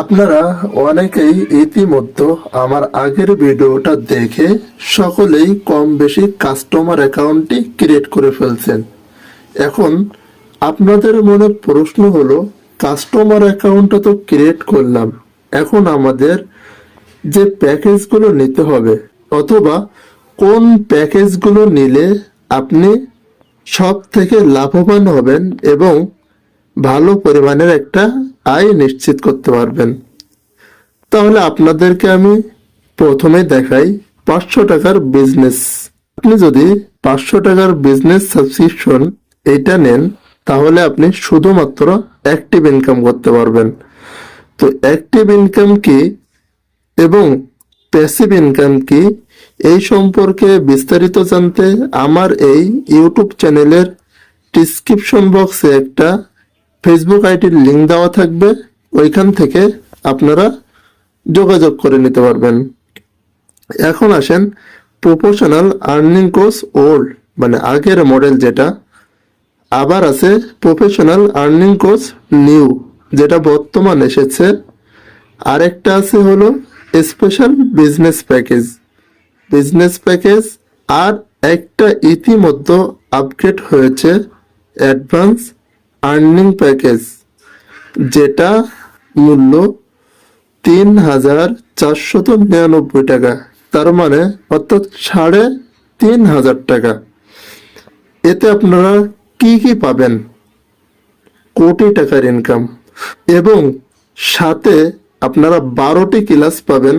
আপনারা অনেকেই ইতিমধ্যে আমার আগের ভিডিওটা দেখে সকলেই কম বেশি কাস্টমার অ্যাকাউন্টটি ক্রিয়েট করে ফেলছেন। এখন আপনাদের মনে প্রশ্ন হলো, কাস্টমার অ্যাকাউন্টটা তো ক্রিয়েট করলাম, এখন আমাদের যে প্যাকেজগুলো নিতে হবে অথবা কোন প্যাকেজগুলো নিলে আপনি সব থেকে লাভবান হবেন এবং ভালো পরিমাণের একটা আয় নিশ্চিত করতে পারবেন। তাহলে আপনাদেরকে আমি প্রথমে দেখাই 500 টাকার বিজনেস। আপনি যদি 500 টাকার বিজনেস সাবস্ক্রিপশন এটা নেন, তাহলে আপনি শুধুমাত্র অ্যাক্টিভ ইনকাম করতে পারবেন। তো অ্যাক্টিভ ইনকাম কি এবং প্যাসিভ ইনকাম কি, এই সম্পর্কে বিস্তারিত জানতে আমার এই ইউটিউব চ্যানেলের ডিসক্রিপশন বক্সে একটা ফেসবুক আইডির লিঙ্ক দেওয়া থাকবে, ওইখান থেকে আপনারা যোগাযোগ করে নিতে পারবেন। এখন আসেন প্রফেশনাল আর্নিং কোর্স ওল্ড, মানে আগের মডেল যেটা, আবার আছে প্রফেশনাল আর্নিং কোর্স নিউ, যেটা বর্তমান এসেছে। আরেকটা আছে হলো স্পেশাল বিজনেস প্যাকেজ, আর একটা ইতিমধ্যে আপগ্রেড হয়েছে অ্যাডভান্স আর্নিং প্যাকেজ, যেটা মূল্য 3,499 টাকা, তার মানে অর্থাৎ 3,500 টাকা। এতে আপনারা কি কি পাবেন? কোটি টাকার ইনকাম এবং সাথে আপনারা 12টি ক্লাস পাবেন,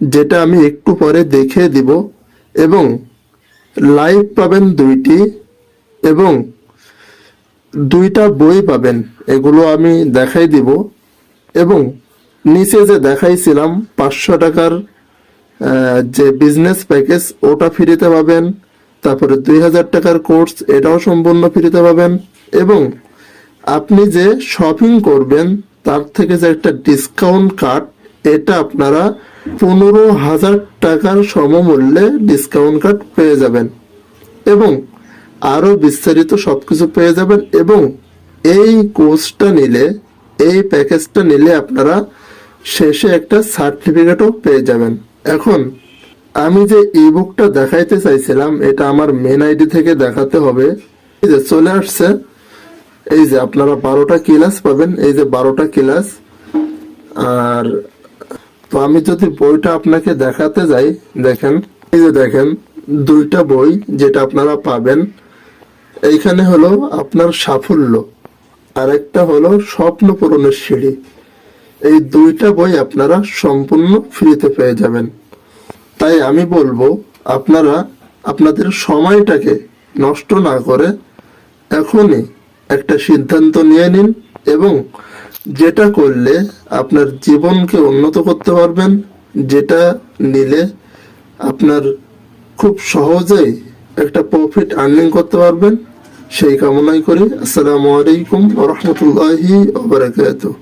যেটা আমি একটু পরে দেখিয়ে দিব, এবং লাইভ পাবেন 2টি এবং 2টা বই পাবেন, এগুলো আমি দেখাই দিব। এবং নিচে যে দেখাইছিলাম 500 টাকার যে বিজনেস প্যাকেজ, ওটা ফ্রিতে পাবেন। তারপরে 2,000 টাকার কোর্স, এটাও সম্পূর্ণ ফ্রিতে পাবেন। এবং আপনি যে শপিং করবেন তার থেকে যে একটা ডিসকাউন্ট কার্ড, এটা আপনারা 15,000 টাকার সমমূল্যে ডিসকাউন্ট কার্ড পেয়ে যাবেন এবং আরো বিস্তারিত সবকিছু পেয়ে যাবেন। এবং এই কোর্সটা নিলে, এই প্যাকেজটা নিলে আপনারা শেষে একটা সার্টিফিকেটও পেয়ে যাবেন। এখন আমি যে ইবুকটা দেখাইতে চাইছিলাম, এটা আমার মেন আইডি থেকে দেখাতে হবে। এই যে চলে আসছে, এই যে আপনারা 12টা ক্লাস পাবেন, এই যে 12টা ক্লাস। আর তো আমি যদি বইটা আপনাকে দেখাতে যাই, দেখেন, এই যে দেখেন 2টা বই যেটা আপনারা পাবেন। এইখানে হলো আপনার সাফল্য, আর একটা হলো স্বপ্ন পূরণের সিঁড়ি। এই 2টা বই আপনারা সম্পূর্ণ ফ্রিতে পেয়ে যাবেন। তাই আমি বলবো, আপনারা আপনাদের সময়টাকে নষ্ট না করে এখনই একটা সিদ্ধান্ত নিয়ে নিন, এবং যেটা করলে আপনার জীবনকে উন্নত করতে পারবেন, যেটা নিলে আপনার খুব সহজেই একটা প্রফিট আর্নিং করতে পারবেন, সেই কামনাই করি। আসসালামু আলাইকুম ওয়া রাহমাতুল্লাহি ওয়া বারাকাতুহু।